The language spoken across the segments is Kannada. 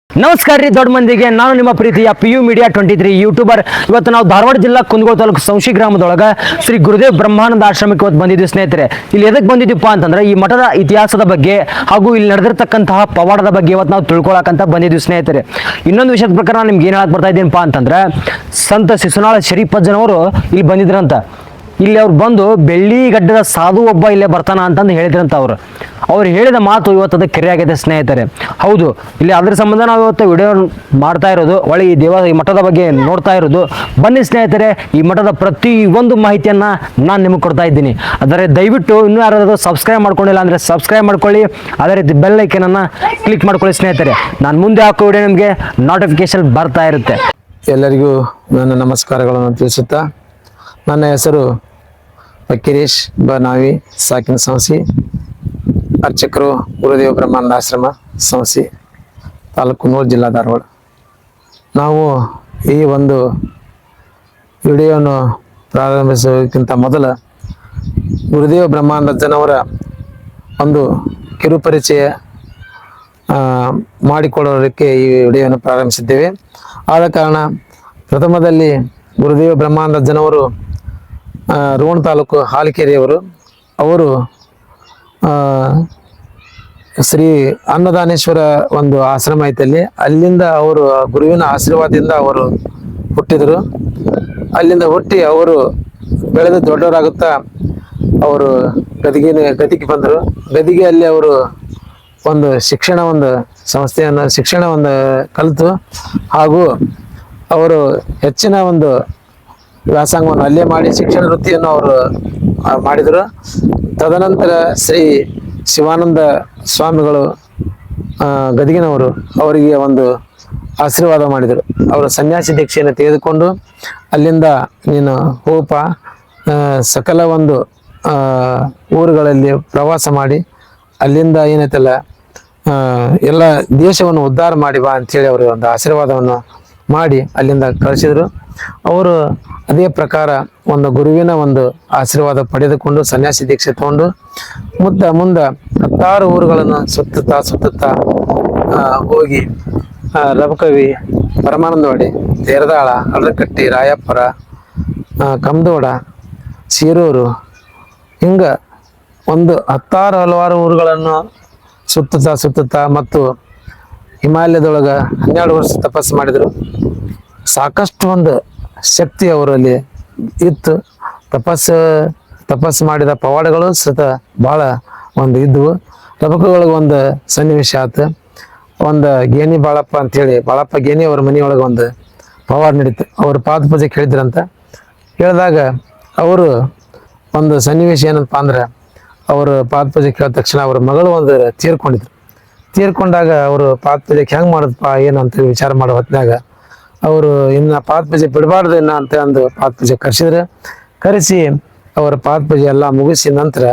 ನಮಸ್ಕಾರ ರೀ ದೊಡ್ಡ ಮಂದಿಗೆ. ನಾನು ನಿಮ್ಮ ಪ್ರೀತಿಯ PU ಮೀಡಿಯಾ 23 ಯೂಟ್ಯೂಬರ್. ಇವತ್ತು ನಾವು ಧಾರವಾಡ ಜಿಲ್ಲಾ ಕುಂದಗೋಳ ತಾಲೂಕು ಸಂಶಿ ಗ್ರಾಮದೊಳಗ ಶ್ರೀ ಗುರುದೇವ್ ಬ್ರಹ್ಮಾನಂದ ಆಶ್ರಮಕ್ಕೆ ಇವತ್ತು ಬಂದಿದ್ವಿ ಸ್ನೇಹಿತರೆ. ಇಲ್ಲಿ ಎದಕ್ಕೆ ಬಂದಿದ್ದೀಪ್ಪ ಅಂತಂದ್ರೆ ಈ ಮಠದ ಇತಿಹಾಸದ ಬಗ್ಗೆ ಹಾಗೂ ಇಲ್ಲಿ ನಡೆದಿರ್ತಕ್ಕಂತಹ ಪವಾಡದ ಬಗ್ಗೆ ಇವತ್ತು ನಾವು ತಿಳ್ಕೊಳಕಂತ ಬಂದಿದ್ವಿ ಸ್ನೇಹಿತರೆ. ಇನ್ನೊಂದು ವಿಷಯದ ಪ್ರಕಾರ ನಿಮ್ಗೆ ಏನು ಹೇಳಕ್ ಬರ್ತಾ ಇದ್ದೀನಪ್ಪ ಅಂತಂದ್ರೆ, ಸಂತ ಶಿಶುನಾಳ ಶರೀಫಜ್ಜನವರು ಇಲ್ಲಿ ಬಂದಿದ್ರಂತ. ಇಲ್ಲಿ ಅವ್ರು ಬಂದು ಬೆಳ್ಳಿಗಡ್ಡದ ಸಾಧು ಒಬ್ಬ ಇಲ್ಲೇ ಬರ್ತಾನ ಅಂತಂದು ಹೇಳಿದ್ರಂತ. ಅವ್ರು ಹೇಳಿದ ಮಾತು ಇವತ್ತು ಅದು ಕೆರೆ ಆಗಿದೆ ಸ್ನೇಹಿತರೆ. ಹೌದು, ಇಲ್ಲಿ ಅದ್ರ ಸಂಬಂಧ ನಾವು ಇವತ್ತು ವಿಡಿಯೋ ಮಾಡ್ತಾ ಇರೋದು, ಒಳ್ಳೆ ಈ ಮಠದ ಬಗ್ಗೆ ನೋಡ್ತಾ ಇರೋದು. ಬನ್ನಿ ಸ್ನೇಹಿತರೆ, ಈ ಮಠದ ಪ್ರತಿ ಒಂದು ಮಾಹಿತಿಯನ್ನ ನಾನು ನಿಮಗೆ ಕೊಡ್ತಾ ಇದ್ದೀನಿ. ಆದರೆ ದಯವಿಟ್ಟು ಇನ್ನೂ ಯಾರಾದರೂ ಸಬ್ಸ್ಕ್ರೈಬ್ ಮಾಡ್ಕೊಂಡಿಲ್ಲ ಅಂದರೆ ಸಬ್ಸ್ಕ್ರೈಬ್ ಮಾಡ್ಕೊಳ್ಳಿ. ಅದೇ ರೀತಿ ಬೆಲ್ ಐಕನನ್ನು ಕ್ಲಿಕ್ ಮಾಡ್ಕೊಳ್ಳಿ ಸ್ನೇಹಿತರೆ. ನಾನು ಮುಂದೆ ಹಾಕೋ ವಿಡಿಯೋ ನಿಮಗೆ ನೋಟಿಫಿಕೇಶನ್ ಬರ್ತಾ ಇರುತ್ತೆ. ಎಲ್ಲರಿಗೂ ನನ್ನ ನಮಸ್ಕಾರಗಳನ್ನು ತಿಳಿಸುತ್ತಾ, ನನ್ನ ಹೆಸರು ಫಕೀರೇಶ್ ನಾವಿ ಸಾಕಿನ ಸಂಸ್ಥೆ, ಅರ್ಚಕರು ಗುರುದೇವ ಬ್ರಹ್ಮಾನಂದ ಆಶ್ರಮ ಸಂಸ್ಥೆ, ತಾಲೂಕು ಕುಂದಗೋಳ ಜಿಲ್ಲಾ ಧಾರವಾಡ. ನಾವು ಈ ಒಂದು ವಿಡಿಯೋವನ್ನು ಪ್ರಾರಂಭಿಸೋದಕ್ಕಿಂತ ಮೊದಲ ಗುರುದೇವ ಬ್ರಹ್ಮಾನಂದಜ್ಜನವರ ಒಂದು ಕಿರುಪರಿಚಯ ಮಾಡಿಕೊಡೋದಕ್ಕೆ ಈ ವಿಡಿಯೋವನ್ನು ಪ್ರಾರಂಭಿಸಿದ್ದೇವೆ. ಆದ ಕಾರಣ ಪ್ರಥಮದಲ್ಲಿ ಗುರುದೇವ ಬ್ರಹ್ಮಾನಂದಜ್ಜನವರು ರೋಣ ತಾಲೂಕು ಹಾಲಿಕೆರೆಯವರು. ಅವರು ಶ್ರೀ ಅನ್ನದಾನೇಶ್ವರ ಒಂದು ಆಶ್ರಮ ಐತಲ್ಲಿ, ಅಲ್ಲಿಂದ ಅವರು ಗುರುವಿನ ಆಶೀರ್ವಾದದಿಂದ ಅವರು ಹುಟ್ಟಿದರು. ಅಲ್ಲಿಂದ ಹುಟ್ಟಿ ಅವರು ಬೆಳೆದು ದೊಡ್ಡವರಾಗುತ್ತಾ ಅವರು ಗದಿಗೆ ಬಂದರು. ಗದಿಗೆಯಲ್ಲಿ ಅವರು ಒಂದು ಶಿಕ್ಷಣವನ್ನು ಕಲಿತು ಹಾಗೂ ಅವರು ಹೆಚ್ಚಿನ ಒಂದು ವ್ಯಾಸಂಗವನ್ನು ಅಲ್ಲೇ ಮಾಡಿ ಶಿಕ್ಷಣ ವೃತ್ತಿಯನ್ನು ಅವರು ಮಾಡಿದರು. ತದನಂತರ ಶ್ರೀ ಶಿವಾನಂದ ಸ್ವಾಮಿಗಳು ಗದಗಿನವರು ಅವರಿಗೆ ಒಂದು ಆಶೀರ್ವಾದ ಮಾಡಿದರು. ಅವರು ಸನ್ಯಾಸಿ ದೀಕ್ಷೆಯನ್ನು ತೆಗೆದುಕೊಂಡು ಅಲ್ಲಿಂದ ನೀನು ಹೋಪ ಸಕಲ ಒಂದು ಊರುಗಳಲ್ಲಿ ಪ್ರವಾಸ ಮಾಡಿ ಅಲ್ಲಿಂದ ಏನೈತಲ್ಲ ಎಲ್ಲ ದೇಶವನ್ನು ಉದ್ಧಾರ ಮಾಡಿ ಬಾ ಅಂತೇಳಿ ಅವರು ಒಂದು ಆಶೀರ್ವಾದವನ್ನು ಮಾಡಿ ಅಲ್ಲಿಂದ ಕಳಿಸಿದರು. ಅವರು ಅದೇ ಪ್ರಕಾರ ಒಂದು ಗುರುವಿನ ಒಂದು ಆಶೀರ್ವಾದ ಪಡೆದುಕೊಂಡು ಸನ್ಯಾಸಿ ದೀಕ್ಷೆ ತಗೊಂಡು ಮುಂದೆ 10 ಊರುಗಳನ್ನು ಸುತ್ತುತ್ತಾ ಹೋಗಿ ರಬಕವಿ, ಪರಮಾನಂದವಾಡಿ, ತೇರದಾಳ, ಅಡ್ರಕಟ್ಟಿ, ರಾಯಪುರ, ಕಮದೋಡ, ಸೀರೂರು, ಹಿಂಗ ಒಂದು ಹಲವಾರು ಊರುಗಳನ್ನು ಸುತ್ತುತ್ತಾ ಮತ್ತು ಹಿಮಾಲಯದೊಳಗೆ 12 ವರ್ಷ ತಪಸ್ಸು ಮಾಡಿದರು. ಸಾಕಷ್ಟು ಒಂದು ಶಕ್ತಿ ಅವರಲ್ಲಿ ಇತ್ತು. ತಪಸ್ಸು ಮಾಡಿದ ಪವಾಡಗಳು ಸತ ಭಾಳ ಒಂದು ಇದ್ವು. ರಬಕಗಳಿಗೆ ಒಂದು ಸನ್ನಿವೇಶ ಆಯ್ತು. ಒಂದು ಗೇಣಿ ಬಾಳಪ್ಪ ಅಂತೇಳಿ, ಬಾಳಪ್ಪ ಗೇಣಿ ಅವ್ರ ಮನೆಯೊಳಗೆ ಒಂದು ಪವಾಡ ನಡೀತು. ಅವರು ಪಾದ ಪೂಜೆ ಕೇಳಿದ್ರಂತ. ಹೇಳಿದಾಗ ಅವರು ಒಂದು ಸನ್ನಿವೇಶ ಏನಪ್ಪ ಅಂದ್ರೆ, ಅವರು ಪಾದ ಪೂಜೆ ಕೇಳಿದ ತಕ್ಷಣ ಅವ್ರ ಮಗಳು ಒಂದು ತೀರ್ಕೊಂಡಾಗ ಅವರು ಪಾದ ಪೂಜೆಗೆ ಹೆಂಗೆ ಮಾಡೋದಪ್ಪ ಏನಂತ ವಿಚಾರ ಮಾಡೋ ಹೊತ್ನಾಗ ಅವರು ಇನ್ನು ಪಾದ ಪೂಜೆ ಬಿಡಬಾರ್ದು ಅಂತ ಅಂದು ಪಾದ ಪೂಜೆ ಕರೆಸಿ ಅವರ ಪಾದ ಪೂಜೆ ಎಲ್ಲ ಮುಗಿಸಿ ನಂತರ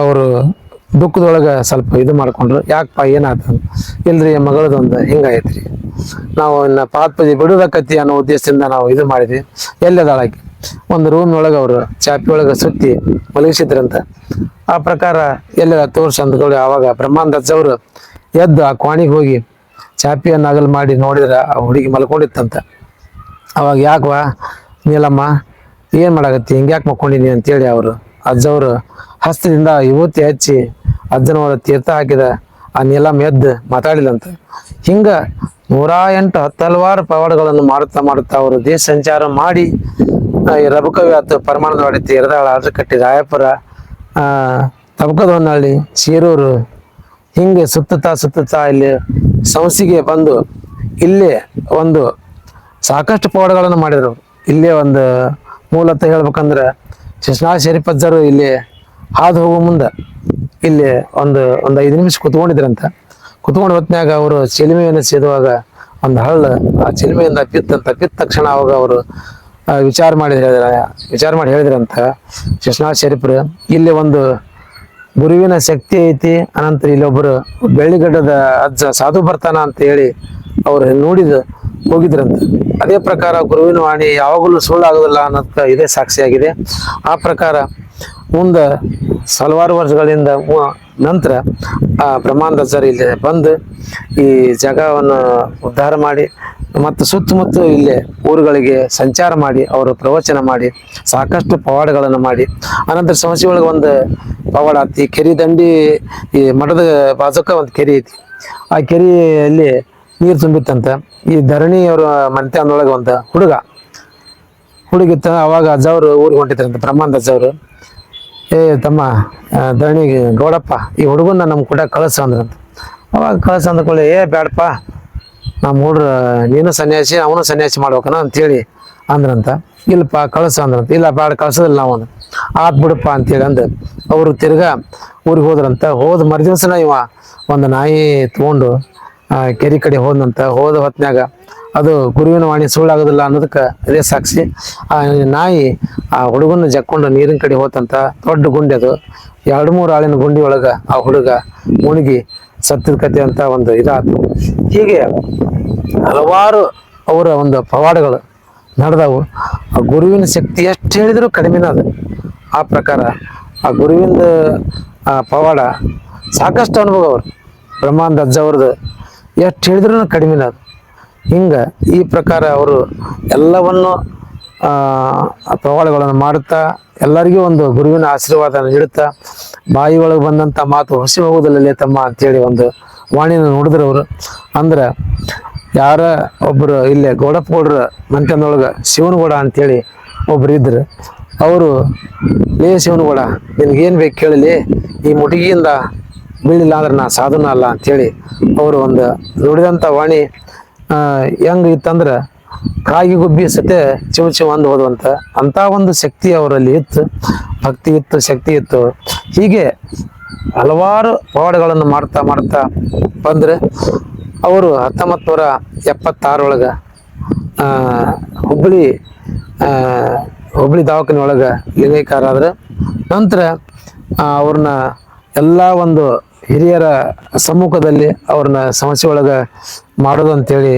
ಅವರು ದುಃಖದೊಳಗೆ ಸ್ವಲ್ಪ ಇದು ಮಾಡ್ಕೊಂಡ್ರು. ಯಾಕಪ್ಪ ಏನಾಯ್ತು? ಇಲ್ರಿ, ಮಗಳದೊಂದು ಹಿಂಗಾಯ್ತ್ರಿ, ನಾವು ಇನ್ನು ಪಾದ ಪೂಜೆ ಬಿಡೋದಕ್ಕತ್ತಿ ಅನ್ನೋ ಉದ್ದೇಶದಿಂದ ನಾವು ಇದು ಮಾಡಿದ್ವಿ. ಎಲ್ಲದಾಳಾಕಿ ಒಂದು ರೂಮ್ನೊಳಗೆ ಅವರು ಚಾಪಿ ಒಳಗೆ ಸುತ್ತಿ ಮಲಗಿಸಿದ್ರಂತ. ಆ ಪ್ರಕಾರ ಎಲ್ಲ ತೋರ್ಸಂದ್ಗಳು ಆವಾಗ ಬ್ರಹ್ಮಾನಂದಜ್ಜವರು ಎದ್ದು ಆ ಕೋಣಿಗೆ ಹೋಗಿ ಚಾಪಿಯನ್ನು ಅಗಲ್ ಮಾಡಿ ನೋಡಿದ್ರೆ ಆ ಹುಡುಗಿ ಮಲ್ಕೊಂಡಿತ್ತಂತ. ಅವಾಗ ಯಾಕವಾ ನೀಲಮ್ಮ ಏನು ಮಾಡಾಕತ್ತಿ, ಹಿಂಗ್ಯಾಕೆ ಮಕ್ಕೊಂಡಿನಿ ಅಂತೇಳಿ ಅವರು ಅಜ್ಜವರು ಹಸ್ತದಿಂದ ವಿಭೂತಿ ಹಚ್ಚಿ ಅಜ್ಜನವರ ತೀರ್ಥ ಹಾಕಿದ ಆ ನೀಲಮ್ಮ ಎದ್ದು ಮಾತಾಡಿಲ್ಲಂತ. ಹಿಂಗ 108 ಹಲವಾರು ಪವಾಡಗಳನ್ನು ಮಾಡುತ್ತಾ ಅವರು ದೇಶ ಸಂಚಾರ ಮಾಡಿ ರಬಕವಿ ಆತು, ಪರಮಾನಂದವಾಡಿ, ತೇರದಾಳ, ಅಡ್ರಕಟ್ಟಿ, ರಾಯಪುರ, ತಬಕದಹೊನ್ನಳ್ಳಿ, ಸೀರೂರು ಹಿಂಗೆ ಸುತ್ತುತ್ತಾ ಇಲ್ಲಿ ಸಂಸ್ಥೆಗೆ ಬಂದು ಇಲ್ಲೇ ಒಂದು ಸಾಕಷ್ಟು ಪವಾಡಗಳನ್ನು ಮಾಡಿದರು. ಇಲ್ಲೇ ಒಂದು ಮೂಲತಃ ಹೇಳ್ಬೇಕಂದ್ರೆ ಶಿಶುನಾಳ ಶರೀಫಜ್ಜರು ಇಲ್ಲಿ ಹಾದು ಹೋಗುವ ಮುಂದೆ ಇಲ್ಲಿ ಒಂದು 5 ನಿಮಿಷ ಕುತ್ಕೊಂಡಿದ್ರಂತ. ಕುತ್ಕೊಂಡು ಹೊತ್ನ್ಯಾಗ ಅವರು ಚಿಲುಮೆಯನ್ನು ಸೇದುವಾಗ ಒಂದು ಆ ಚಿಲುಮೆಯಿಂದ ಪಿತ್ತ ತಕ್ಷಣ ಅವಾಗ ಅವರು ವಿಚಾರ ಮಾಡಿ ಹೇಳಿದ್ರಂತ ಶಿಶುನಾಳ ಶರೀಫರು, ಇಲ್ಲಿ ಒಂದು ಗುರುವಿನ ಶಕ್ತಿ ಐತಿ, ಅನಂತರ ಇಲ್ಲೊಬ್ಬರು ಬೆಳ್ಳಿಗಡ್ಡದ ಅಜ್ಜ ಸಾಧು ಬರ್ತಾನ ಅಂತ ಹೇಳಿ ಅವ್ರು ಹೋಗಿದ್ರಂತ. ಅದೇ ಪ್ರಕಾರ ಗುರುವಿನ ವಾಣಿ ಯಾವಾಗಲೂ ಸುಳ್ಳಾಗೋದಿಲ್ಲ ಅನ್ನೋದಕ್ಕೆ ಇದೇ ಸಾಕ್ಷಿಯಾಗಿದೆ. ಆ ಪ್ರಕಾರ ಮುಂದೆ ಹಲವಾರು ವರ್ಷಗಳಿಂದ ನಂತರ ಬ್ರಹ್ಮಾನಂದಾಚಾರ್ಯ ಇಲ್ಲಿ ಬಂದು ಈ ಜಾಗವನ್ನು ಉದ್ಧಾರ ಮಾಡಿ ಮತ್ತು ಸುತ್ತಮುತ್ತ ಇಲ್ಲೇ ಊರುಗಳಿಗೆ ಸಂಚಾರ ಮಾಡಿ ಅವರು ಪ್ರವಚನ ಮಾಡಿ ಸಾಕಷ್ಟು ಪವಾಡಗಳನ್ನು ಮಾಡಿ ಅನಂತರ ಸಮಸ್ಯೆ ಒಳಗೆ ಒಂದು ಪವಾಡ ಆತಿ ಕೆರೆ ದಂಡಿ ಈ ಮಠದ ಬಾಜುಕ ಒಂದು ಕೆರೆ ಐತಿ ಆ ಕೆರೆಯಲ್ಲಿ ನೀರು ತುಂಬಿತ್ತಂತ ಈ ಧರಣಿಯವರ ಮನೆತನದೊಳಗೆ ಒಂದು ಹುಡುಗಿತ್ತ ಅವಾಗ ಅಜ್ಜವರು ಊರಿಗೆ ಹೊಂಟಿದ್ರಂತ ಬ್ರಹ್ಮಾನಂದ ಅಜ್ಜವರು ತಮ್ಮ ಧರಣಿ ಗೌಡಪ್ಪ ಈ ಹುಡುಗನ್ನ ನಮ್ಮ ಕೂಡ ಕಳಿಸ ಅಂದ್ರಂತ ಅವಾಗ ಕಳಿಸ ಅಂದ್ಕೊಳ್ಳಿ ಬ್ಯಾಡಪ್ಪ ನಮ್ಮ ಹುಡ್ರ ನೀನು ಸನ್ಯಾಸಿ ಅವನು ಸನ್ಯಾಸಿ ಮಾಡ್ಬೇಕನ ಅಂತೇಳಿ ಅಂದ್ರಂತ ಇಲ್ಲಪ್ಪ ಕಳಿಸ ಅಂದ್ರಂತ ಇಲ್ಲ ಬ್ಯಾಡ ಕಳ್ಸೋದಿಲ್ಲ ನಾವು ಆತ್ ಬಿಡಪ್ಪ ಅಂತೇಳಿ ಅಂದು ಅವರು ತಿರ್ಗಾ ಊರಿಗೆ ಹೋದ್ರಂತ ಹೋದ ಮರುದಿವ್ಸನ ಇವ ಒಂದು ನಾಯಿ ತೊಗೊಂಡು ಕೆರೆ ಕಡೆ ಹೋದಂತ ಹೋದ ಹೊತ್ನ್ಯಾಗ ಅದು ಗುರುವಿನ ವಾಣಿ ಸುಳ್ಳಾಗೋದಿಲ್ಲ ಅನ್ನೋದಕ್ಕೆ ಅದೇ ಸಾಕ್ಷಿ ಆ ನಾಯಿ ಆ ಹುಡುಗನ ಜಕ್ಕೊಂಡು ನೀರಿನ ಕಡೆ ಹೋತಂತ ದೊಡ್ಡ ಗುಂಡಿ ಅದು 2-3 ಆಳಿನ ಗುಂಡಿ ಒಳಗೆ ಆ ಹುಡುಗ ಮುಳುಗಿ ಸತ್ತಿದ ಕತೆ ಅಂತ ಒಂದು ಇದಾತು. ಹೀಗೆ ಹಲವಾರು ಅವರ ಒಂದು ಪವಾಡಗಳು ನಡೆದವು. ಆ ಗುರುವಿನ ಶಕ್ತಿ ಎಷ್ಟು ಹೇಳಿದ್ರು ಕಡಿಮೆನ ಅದು. ಆ ಪ್ರಕಾರ ಆ ಗುರುವಿನ ಪವಾಡ ಸಾಕಷ್ಟು ಅನುಭವ ಅವರು ಬ್ರಹ್ಮಾನಂದ ಅಜ್ಜವ್ರದ್ದು ಎಷ್ಟು ಹೇಳಿದ್ರು ಕಡಿಮೆನ ಅದು. ಹಿಂಗೆ ಈ ಪ್ರಕಾರ ಅವರು ಎಲ್ಲವನ್ನು ಪವಾಡಗಳನ್ನು ಮಾಡುತ್ತಾ ಎಲ್ಲರಿಗೂ ಒಂದು ಗುರುವಿನ ಆಶೀರ್ವಾದ ನೀಡುತ್ತಾ ಬಾಯಿ ಒಳಗೆ ಬಂದಂಥ ಮಾತು ಹೊಸಿ ಹೋಗುವುದಿಲ್ಲ ತಮ್ಮ ಅಂತೇಳಿ ಒಂದು ವಾಣಿನ ನುಡಿದ್ರವರು. ಅಂದ್ರೆ ಯಾರ ಒಬ್ಬರು ಇಲ್ಲೇ ಗೌಡಪ್ಪ ಗೌಡ್ರ ಮಂತ್ಯನೊಳಗೆ ಶಿವನಗೌಡ ಅಂತೇಳಿ ಒಬ್ರು ಇದ್ರು. ಅವರು ಶಿವನಗೌಡ ನಿನಗೇನು ಬೇಕು ಕೇಳಲಿ, ಈ ಮುಟಿಗಿಯಿಂದ ಬೀಳಿಲ್ಲ ಅಂದ್ರೆ ನಾ ಸಾಧುನ ಅಲ್ಲ ಅಂತೇಳಿ ಅವರು ಒಂದು ನುಡಿದಂಥ ವಾಣಿ ಹೆಂಗ ಇತ್ತಂದ್ರೆ ಕಾಗಿ ಗುಬ್ಬಿ ಸತೆ ಚಿವ್ ಅಂದು ಹೋದಂತ ಅಂತ ಒಂದು ಶಕ್ತಿ ಅವರಲ್ಲಿ ಇತ್ತು, ಭಕ್ತಿ ಇತ್ತು, ಶಕ್ತಿ ಇತ್ತು. ಹೀಗೆ ಹಲವಾರು ಪವಾಡಗಳನ್ನು ಮಾಡ್ತಾ ಮಾಡ್ತಾ ಬಂದ್ರೆ ಅವರು 1976 ಒಳಗೆ ಹುಬ್ಬಳ್ಳಿ ದವಾಖಾನೆ ಒಳಗೆ ಲಿಂಗೈಕ್ಯರಾದ್ರೆ ನಂತರ ಅವ್ರನ್ನ ಎಲ್ಲ ಒಂದು ಹಿರಿಯರ ಸಮ್ಮುಖದಲ್ಲಿ ಅವ್ರನ್ನ ಸಮಸ್ಯೆ ಒಳಗೆ ಮಾಡೋದು ಅಂತೇಳಿ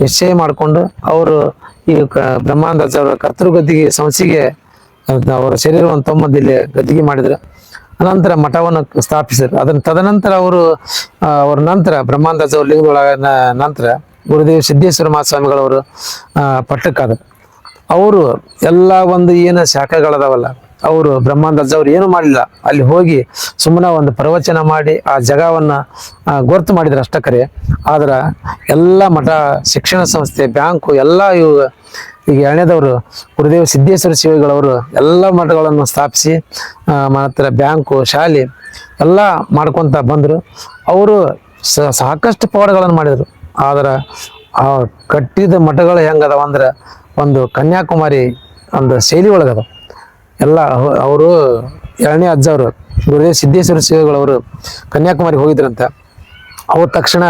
ನಿಶ್ಚಯ ಮಾಡಿಕೊಂಡು ಅವರು ಈ ಬ್ರಹ್ಮಾನಂದಾಚಾರ್ಯ ಕರ್ತೃಗದ್ದಿಗೆ ಸಮಸ್ಯೆಗೆ ಅವರ ಶರೀರವನ್ನು ತೊಂಬಂದಿಲ್ಲಿ ಗದ್ದಿಗೆ ಮಾಡಿದ್ರು. ಅನಂತರ ಮಠವನ್ನು ಸ್ಥಾಪಿಸಿದ್ರು. ಅದನ್ನ ತದನಂತರ ಅವರು ಅವ್ರ ನಂತರ ಬ್ರಹ್ಮಾನಂದಾಚಾರ್ಯ ಲಿಂಗದೊಳಗ ನಂತರ ಗುರುದೇವ್ ಸಿದ್ದೇಶ್ವರ ಮಹಾಸ್ವಾಮಿಗಳವರು ಪಟ್ಟಕ್ಕಾದರು. ಅವರು ಎಲ್ಲ ಒಂದು ಏನು ಶಾಖೆಗಳದಾವಲ್ಲ ಅವರು ಬ್ರಹ್ಮಾನಂದ ಅವ್ರು ಏನು ಮಾಡಲಿಲ್ಲ, ಅಲ್ಲಿ ಹೋಗಿ ಸುಮ್ಮನೆ ಒಂದು ಪ್ರವಚನ ಮಾಡಿ ಆ ಜಗವನ್ನ ಗೊತ್ತು ಮಾಡಿದ್ರು ಅಷ್ಟಕ್ಕರೆ. ಆದ್ರೆ ಎಲ್ಲ ಮಠ, ಶಿಕ್ಷಣ ಸಂಸ್ಥೆ, ಬ್ಯಾಂಕು ಎಲ್ಲ ಇವು ಈಗ ಎಣ್ಣೆದವರು ಗುರುದೇವ ಸಿದ್ದೇಶ್ವರ ಶಿವಗಳವರು ಎಲ್ಲ ಮಠಗಳನ್ನು ಸ್ಥಾಪಿಸಿ ಮಾತ್ರ ಬ್ಯಾಂಕು, ಶಾಲೆ ಎಲ್ಲ ಮಾಡ್ಕೊತ ಬಂದರು. ಅವರು ಸಾಕಷ್ಟು ಪವಾಡಗಳನ್ನು ಮಾಡಿದರು. ಆದ್ರೆ ಆ ಕಟ್ಟಿದ ಮಠಗಳು ಹೆಂಗದವ ಅಂದ್ರೆ ಒಂದು ಕನ್ಯಾಕುಮಾರಿ ಒಂದು ಶೈಲಿ ಒಳಗದ. ಎಲ್ಲ ಅವರು 2ನೇ ಅಜ್ಜವರು ಗುರುದೇವ್ ಸಿದ್ದೇಶ್ವರ ಶಿವಗಳವರು ಕನ್ಯಾಕುಮಾರಿಗೆ ಹೋಗಿದ್ರಂತ. ಹೋದ ತಕ್ಷಣ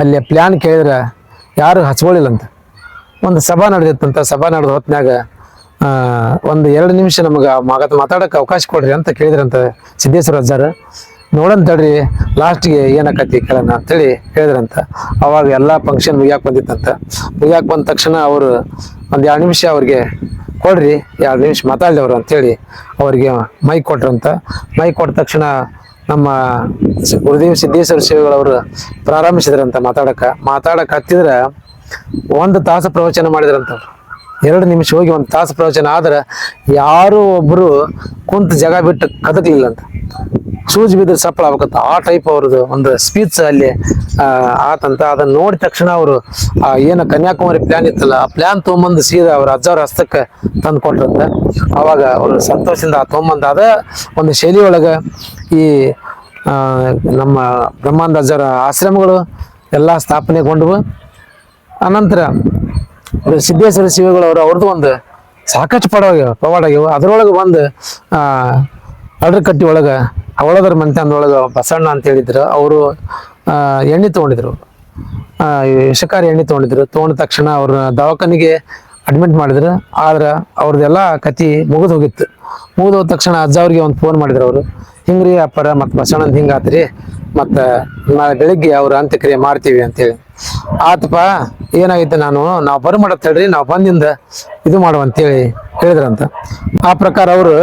ಅಲ್ಲಿ ಪ್ಲ್ಯಾನ್ ಕೇಳಿದ್ರೆ ಯಾರು ಹಚ್ಕೊಳ್ಳಿಲ್ಲಂತ. ಒಂದು ಸಭಾ ನಡೆದಿತ್ತಂತ. ಸಭಾ ನಡೆದ ಹೊತ್ನ್ಯಾಗ ಒಂದು 2 ನಿಮಿಷ ನಮಗೆ ಮಾತಾಡೋಕೆ ಅವಕಾಶ ಕೊಡ್ರಿ ಅಂತ ಕೇಳಿದ್ರಂತ ಸಿದ್ದೇಶ್ವರ ಅಜ್ಜಾರು. ನೋಡಂತ ತಡ್ರಿ ಲಾಸ್ಟ್ಗೆ ಏನಾಕತಿ ಕೇಳೋಣ ಅಂತೇಳಿ ಹೇಳಿದ್ರಂತ. ಅವಾಗ ಎಲ್ಲ ಫಂಕ್ಷನ್ ಮುಗಿಯಾಕೆ ಬಂದಿತ್ತಂತ. ಮುಗಿಯಾಕೆ ಬಂದ ತಕ್ಷಣ ಅವರು ಒಂದು 2 ನಿಮಿಷ ಅವ್ರಿಗೆ ಕೊಡ್ರಿ, 2 ನಿಮಿಷ ಮಾತಾಡಿದವರು ಅಂತೇಳಿ ಅವ್ರಿಗೆ ಮೈಕ್ ಕೊಟ್ರಂತ. ಮೈಕ್ ಕೊಟ್ಟ ತಕ್ಷಣ ನಮ್ಮ ಗುರುದೇವ್ ಸಿದ್ದೇಶ್ವರ ಶಿವಗಳವರು ಪ್ರಾರಂಭಿಸಿದ್ರಂತ ಮಾತಾಡಕ್ಕೆ ಹತ್ತಿದ್ರೆ 1 ತಾಸು ಪ್ರವಚನ ಮಾಡಿದ್ರಂತವ್ರು. 2 ನಿಮಿಷ ಹೋಗಿ 1 ತಾಸು ಪ್ರವಚನ ಆದ್ರೆ ಯಾರು ಒಬ್ರು ಕುಂತ ಜಾಗ ಬಿಟ್ಟು ಕದಕ್ಲಿಲ್ಲಂತ. ಸೂಜಿ ಬಿದ್ರೆ ಸಪ್ಪಳ ಆಗ್ಬೇಕಂತ ಆ ಟೈಪ್ ಅವ್ರದ್ದು ಒಂದು ಸ್ಪೀಚ್ ಅಲ್ಲಿ ಆತಂತ. ಅದನ್ನ ನೋಡಿದ ತಕ್ಷಣ ಅವರು ಏನು ಕನ್ಯಾಕುಮಾರಿ ಪ್ಲಾನ್ ಇತ್ತಲ್ಲ ಆ ಪ್ಲಾನ್ ತೊಗೊಂಬಂದು ಸೀದಾ ಅವ್ರ ಅಜ್ಜವ್ರ ಹಸ್ತಕ್ಕೆ ತಂದು ಕೊಟ್ರಂತ. ಅವಾಗ ಅವರು ಸಂತೋಷದಿಂದ ತೊಗೊಂಬಂದು ಅದ ಒಂದು ಶೈಲಿ ಒಳಗೆ ಈ ನಮ್ಮ ಬ್ರಹ್ಮಾನಂದ ಅಜ್ಜರ ಆಶ್ರಮಗಳು ಎಲ್ಲ ಸ್ಥಾಪನೆಗೊಂಡವು. ಅನಂತರ ಸಿದ್ದೇಶ್ವರ ಶಿವಗಳವರು ಅವ್ರದ್ದು ಒಂದು ಸಾಕಷ್ಟು ಪವಾಡಾಗ್ಯವು. ಅದರೊಳಗೆ ಒಂದು ಅಡ್ರಕಟ್ಟಿ ಒಳಗೆ ಅವಳದರ ಮಂತ್ಯನೊಳಗೆ ಬಸಣ್ಣ ಅಂತ ಹೇಳಿದ್ರು. ಅವರು ಎಣ್ಣೆ ತೊಗೊಂಡಿದ್ರು, ವಿಷಕಾರಿ ಎಣ್ಣೆ ತೊಗೊಂಡ ತಕ್ಷಣ ಅವ್ರನ್ನ ದವಾಖಾನಿಗೆ ಅಡ್ಮಿಟ್ ಮಾಡಿದ್ರು. ಆದ್ರೆ ಅವ್ರದ್ದೆಲ್ಲ ಕತಿ ಮುಗಿದು ಹೋಗಿತ್ತು. ಮುಗಿದು ಹೋದ ತಕ್ಷಣ ಅಜ್ಜ ಅವ್ರಿಗೆ ಒಂದು ಫೋನ್ ಮಾಡಿದ್ರು ಅವರು, ಹಿಂಗ್ರಿ ಅಪ್ಪರ ಮತ್ತು ಬಸಣ್ಣಂದು ಹಿಂಗಾತ್ರಿ, ಮತ್ತು ನಾಳೆ ಬೆಳಿಗ್ಗೆ ಅವ್ರ ಅಂತ್ಯಕ್ರಿಯೆ ಮಾಡ್ತೀವಿ ಅಂತೇಳಿ. ಆತಪ್ಪ ಏನಾಗೈತೆ ನಾವು ಬರ್ಮಾಡತ್ ಹೇಳ್ರಿ ನಾವು ಬಂದಿಂದ ಇದು ಮಾಡುವ ಅಂತೇಳಿ ಹೇಳಿದ್ರಂತ. ಆ ಪ್ರಕಾರ ಅವರು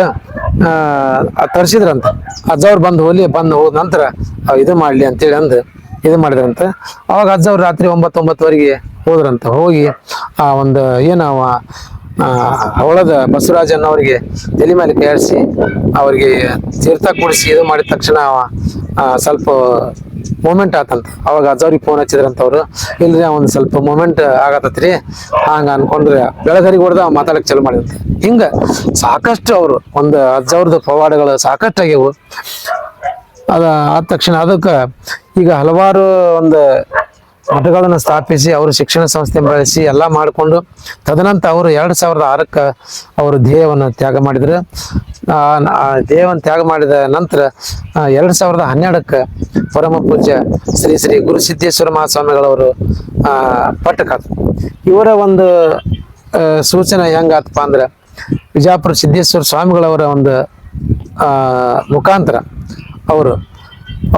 ತರಿಸಿದ್ರಂತ. ಅಜ್ಜವ್ರು ಬಂದು ಹೋದ ನಂತರ ಇದು ಮಾಡ್ಲಿ ಅಂತೇಳಿ ಅಂದು ಇದು ಮಾಡಿದ್ರಂತ. ಅವಾಗ ಅಜ್ಜವ್ರು ರಾತ್ರಿ 9-9ವರೆಗೆ ಹೋದ್ರಂತ. ಹೋಗಿ ಆ ಒಂದು ಏನವ ಅವಳದ ಬಸವರಾಜನ್ ಅವರಿಗೆ ತಲೆ ಮೇಲೆ ಕೈಯಾಡಿಸಿ ಅವರಿಗೆ ತೀರ್ಥ ಕೂಡಿಸಿ ಇದು ಮಾಡಿದ ತಕ್ಷಣ ಸ್ವಲ್ಪ ಮೂಮೆಂಟ್ ಆತಂತ. ಅವಾಗ ಅಜ್ಜವ್ರಿಗೆ ಫೋನ್ ಹಚ್ಚಿದ್ರಂತ ಅವ್ರು, ಇಲ್ರಿ ಒಂದು ಸ್ವಲ್ಪ ಮೂಮೆಂಟ್ ಆಗತ್ತತ್ರಿ ಹಂಗ ಅನ್ಕೊಂಡ್ರೆ ಬೆಳಗರಿಗೆ ಹೊಡೆದ ಮಾತಾಡಕ್ ಚಾಲು ಮಾಡಿದಂತೆ. ಹಿಂಗ ಸಾಕಷ್ಟು ಅವರು ಒಂದು ಅಜ್ಜವ್ರದ್ದು ಪವಾಡಗಳು ಸಾಕಷ್ಟು ಆಗ್ಯವು. ಆದ ತಕ್ಷಣ ಅದಕ್ಕೆ ಈಗ ಹಲವಾರು ಒಂದು ಮಠಗಳನ್ನು ಸ್ಥಾಪಿಸಿ ಅವರು ಶಿಕ್ಷಣ ಸಂಸ್ಥೆ ಬೆಳೆಸಿ ಎಲ್ಲ ಮಾಡಿಕೊಂಡು ತದನಂತರ ಅವರು 2006ಕ್ಕೆ ಅವರು ದೇಹವನ್ನು ತ್ಯಾಗ ಮಾಡಿದ್ರು. ದೇಹವನ್ನು ತ್ಯಾಗ ಮಾಡಿದ ನಂತರ 2012ಕ್ಕೆ ಪರಮ ಪೂಜ್ಯ ಶ್ರೀ ಶ್ರೀ ಗುರುಸಿದ್ದೇಶ್ವರ ಮಹಾಸ್ವಾಮಿಗಳವರು ಪಟ್ಟಕಾತ. ಇವರ ಒಂದು ಸೂಚನೆ ಹೆಂಗಾತಪ್ಪ ಅಂದ್ರೆ ವಿಜಾಪುರ ಸಿದ್ದೇಶ್ವರ ಸ್ವಾಮಿಗಳವರ ಒಂದು ಮುಖಾಂತರ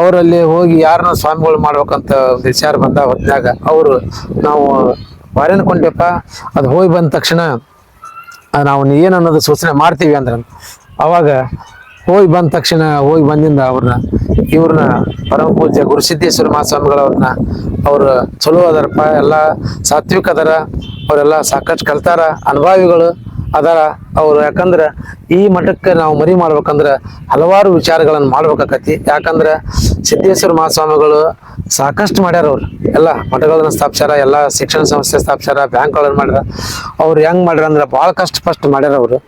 ಅವರಲ್ಲಿ ಹೋಗಿ ಯಾರನ್ನ ಸ್ವಾಮಿಗಳು ಮಾಡ್ಬೇಕಂತ ಒಂದು ವಿಚಾರ ಬಂದ ಹೊತ್ನಾಗ ಅವರು ನಾವು ಬಾರಿ ಅನ್ಕೊಂಡ್ಯಪ್ಪ, ಅದು ಹೋಗಿ ಬಂದ ತಕ್ಷಣ ನಾವು ಏನು ಅನ್ನೋದು ಸೂಚನೆ ಮಾಡ್ತೀವಿ ಅಂದ್ರ. ಅವಾಗ ಹೋಗಿ ಬಂದ ತಕ್ಷಣ ಹೋಗಿ ಬಂದಿಂದ ಇವ್ರನ್ನ ಪರಮ ಪೂಜ್ಯ ಗುರುಸಿದ್ದೇಶ್ವರ ಮಹಾಸ್ವಾಮಿಗಳವ್ರನ್ನ ಅವರು ಚಲೋ ಅದಾರಪ್ಪ, ಎಲ್ಲ ಸಾತ್ವಿಕ ಅದಾರ, ಅವರೆಲ್ಲ ಸಾಕಷ್ಟು ಕಲ್ತಾರ, ಅನುಭವಿಗಳು ಅದಾರ ಅವ್ರು. ಯಾಕಂದ್ರೆ ಈ ಮಠಕ್ಕೆ ನಾವು ಮರಿ ಮಾಡ್ಬೇಕಂದ್ರೆ ಹಲವಾರು ವಿಚಾರಗಳನ್ನು ಮಾಡ್ಬೇಕಾಕತಿ. ಯಾಕಂದ್ರೆ ಸಿದ್ದೇಶ್ವರ ಮಹಾಸ್ವಾಮಿಗಳು ಸಾಕಷ್ಟು ಮಾಡ್ಯಾರ. ಅವ್ರು ಎಲ್ಲ ಮಠಗಳನ್ನ ಸ್ಥಾಪಿಸ್ಯಾರ, ಎಲ್ಲ ಶಿಕ್ಷಣ ಸಂಸ್ಥೆ ಸ್ಥಾಪಿಸ್ಯಾರ, ಬ್ಯಾಂಕ್ಗಳನ್ನು ಮಾಡ್ಯಾರ. ಅವ್ರು ಹೆಂಗ್ ಮಾಡ್ಯಾರ ಅಂದ್ರೆ ಭಾಳ ಕಷ್ಟ ಮಾಡ್ಯಾರ. ಅವರು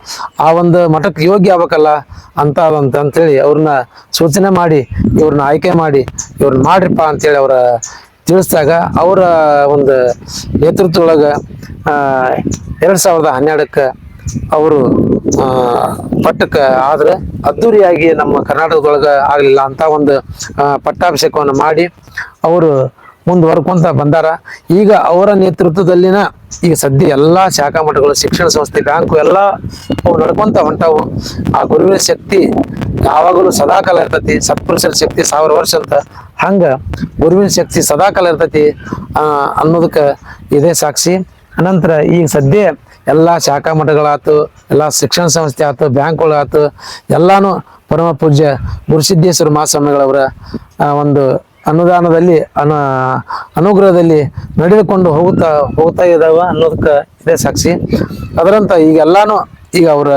ಆ ಒಂದು ಮಠಕ್ಕೆ ಯೋಗ್ಯ ಆಗ್ಬೇಕಲ್ಲ ಅಂತೇಳಿ ಅವ್ರನ್ನ ಸೂಚನೆ ಮಾಡಿ ಇವ್ರನ್ನ ಆಯ್ಕೆ ಮಾಡಿ ಇವ್ರನ್ನ ಮಾಡ್ರಿಪ್ಪ ಅಂತೇಳಿ ಅವ್ರ ತಿಳಿಸಿದಾಗ ಅವರ ಒಂದು ನೇತೃತ್ವದೊಳಗೆ 2012ಕ್ಕೆ ಅವರು ಪಟ್ಟಕ್ಕೆ ಆದ್ರೆ ಅದ್ದೂರಿಯಾಗಿ ನಮ್ಮ ಕರ್ನಾಟಕದೊಳಗೆ ಆಗಲಿಲ್ಲ ಅಂತ ಒಂದು ಪಟ್ಟಾಭಿಷೇಕವನ್ನು ಮಾಡಿ ಅವರು ಮುಂದುವರ್ಕೊಂತ ಬಂದಾರ. ಈಗ ಅವರ ನೇತೃತ್ವದಲ್ಲಿನ ಈಗ ಸದ್ಯ ಎಲ್ಲಾ ಶಾಖಾ ಮಠಗಳು, ಶಿಕ್ಷಣ ಸಂಸ್ಥೆ, ಬ್ಯಾಂಕು ಎಲ್ಲ ಅವು ನಡ್ಕೊಂತ ಹೊಂಟಾವು. ಆ ಗುರುವಿನ ಶಕ್ತಿ ಯಾವಾಗಲೂ ಸದಾಕಾಲ ಇರ್ತತಿ. ಸತ್ಪುರುಷರ ಶಕ್ತಿ 1000 ವರ್ಷ ಅಂತ, ಹಂಗ ಗುರುವಿನ ಶಕ್ತಿ ಸದಾಕಾಲ ಇರ್ತತಿ ಅನ್ನೋದಕ್ಕೆ ಇದೇ ಸಾಕ್ಷಿ. ಅನಂತರ ಈಗ ಸದ್ಯ ಎಲ್ಲ ಶಾಖಾ ಮಠಗಳಾತು, ಎಲ್ಲ ಶಿಕ್ಷಣ ಸಂಸ್ಥೆ ಆಯ್ತು, ಬ್ಯಾಂಕ್ಗಳಾಯ್ತು, ಎಲ್ಲಾನು ಪರಮ ಪೂಜ್ಯ ಗುರುಸಿದ್ದೇಶ್ವರ ಮಹಾಸ್ವಾಮಿಗಳವರ ಒಂದು ಅನುದಾನದಲ್ಲಿ ಅನುಗ್ರಹದಲ್ಲಿ ನಡೆದುಕೊಂಡು ಹೋಗ್ತಾ ಇದಾವ ಅನ್ನೋದಕ್ಕೆ ಇದೇ ಸಾಕ್ಷಿ. ಅದರಂತ ಈಗೆಲ್ಲಾನು ಈಗ ಅವರ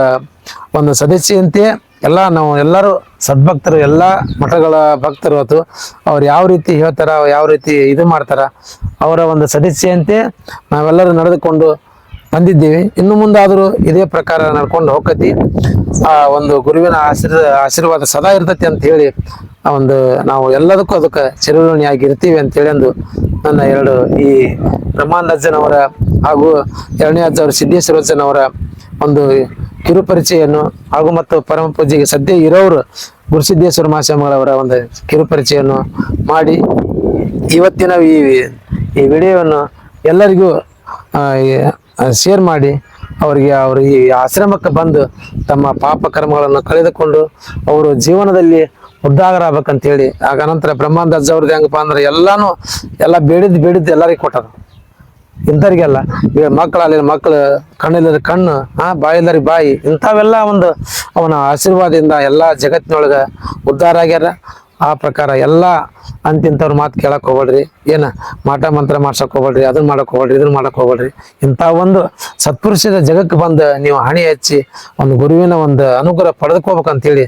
ಒಂದು ಸದಸ್ಯಂತೆ ಎಲ್ಲ ನಾವು ಎಲ್ಲರೂ ಸದ್ಭಕ್ತರು, ಎಲ್ಲ ಮಠಗಳ ಭಕ್ತರು ಆತು, ಅವ್ರು ಯಾವ ರೀತಿ ಹೇಳ್ತಾರ, ಯಾವ ರೀತಿ ಇದು ಮಾಡ್ತಾರ, ಅವರ ಒಂದು ಸದಸ್ಯಂತೆ ನಾವೆಲ್ಲರೂ ನಡೆದುಕೊಂಡು ಬಂದಿದ್ದೀವಿ. ಇನ್ನು ಮುಂದಾದರೂ ಇದೇ ಪ್ರಕಾರ ನಡ್ಕೊಂಡು ಹೋಗತಿ. ಆ ಒಂದು ಗುರುವಿನ ಆಶೀರ್ವಾದ ಸದಾ ಇರ್ತತಿ ಅಂತ ಹೇಳಿ ಒಂದು ನಾವು ಎಲ್ಲದಕ್ಕೂ ಅದಕ್ಕೆ ಚಿರಋಣಿಯಾಗಿ ಇರ್ತೀವಿ ಅಂತ ಹೇಳಿ ನನ್ನ ಎರಡು ಈ ಬ್ರಹ್ಮಾನಂದಜ್ಜನವರ ಹಾಗೂ ಎರಡನೇ ಅಜ್ಜವರು ಸಿದ್ದೇಶ್ವರ ಅಜ್ಜನವರ ಒಂದು ಕಿರುಪರಿಚಯನ್ನು ಹಾಗೂ ಮತ್ತು ಪರಮ ಪೂಜೆಗೆ ಸದ್ಯ ಇರೋರು ಗುರುಸಿದ್ದೇಶ್ವರ ಮಹಾಸ್ವಾಮಿಗಳವರ ಒಂದು ಕಿರುಪರಿಚಯನ್ನು ಮಾಡಿ ಇವತ್ತಿನ ಈ ವಿಡಿಯೋವನ್ನು ಎಲ್ಲರಿಗೂ ಶೇರ್ ಮಾಡಿ ಅವರು ಈ ಆಶ್ರಮಕ್ಕೆ ಬಂದು ತಮ್ಮ ಪಾಪ ಕರ್ಮಗಳನ್ನು ಕಳೆದುಕೊಂಡು ಅವರು ಜೀವನದಲ್ಲಿ ಉದ್ಧಾರ ಹೇಳಿ ಆಗ ನಂತರ ಬ್ರಹ್ಮಾನಂದ ಅಜ್ಜ ಅವ್ರದ್ದು ಹೆಂಗಪ್ಪ ಅಂದ್ರೆ ಎಲ್ಲ ಬೇಡಿದ್ದು ಎಲ್ಲರಿಗೂ ಕೊಟ್ಟಾರ. ಇಂಥವ್ರಿಗೆಲ್ಲ ಈಗ ಮಕ್ಕಳು ಕಣ್ಣಲ್ಲಿ ಕಣ್ಣು, ಬಾಯಿಲ್ಲರಿ ಬಾಯಿ, ಇಂಥವೆಲ್ಲ ಒಂದು ಅವನ ಆಶೀರ್ವಾದದಿಂದ ಎಲ್ಲ ಜಗತ್ತಿನೊಳಗ ಉದ್ಧಾರ ಆಗ್ಯಾರ. ಆ ಪ್ರಕಾರ ಎಲ್ಲ ಅಂತಿಂಥವ್ರ ಮಾತು ಕೇಳಕ್ ಹೋಗ್ಬೇಡ್ರಿ, ಏನ ಮಾಟ ಮಂತ್ರ ಮಾಡ್ಸಕ್ ಹೋಗ್ಬೇಡ್ರಿ, ಅದನ್ನ ಮಾಡಕ್ ಹೋಗ್ಬೇಡ್ರಿ, ಇದನ್ನ ಮಾಡಕ್ ಹೋಗ್ಬೇಡ್ರಿ. ಇಂಥ ಒಂದು ಸತ್ಪುರುಷದ ಜಗಕ್ಕೆ ಬಂದು ನೀವು ಹಣೆ ಹಚ್ಚಿ ಒಂದು ಗುರುವಿನ ಒಂದು ಅನುಗ್ರಹ ಪಡೆದುಕೋಬೇಕಂತೇಳಿ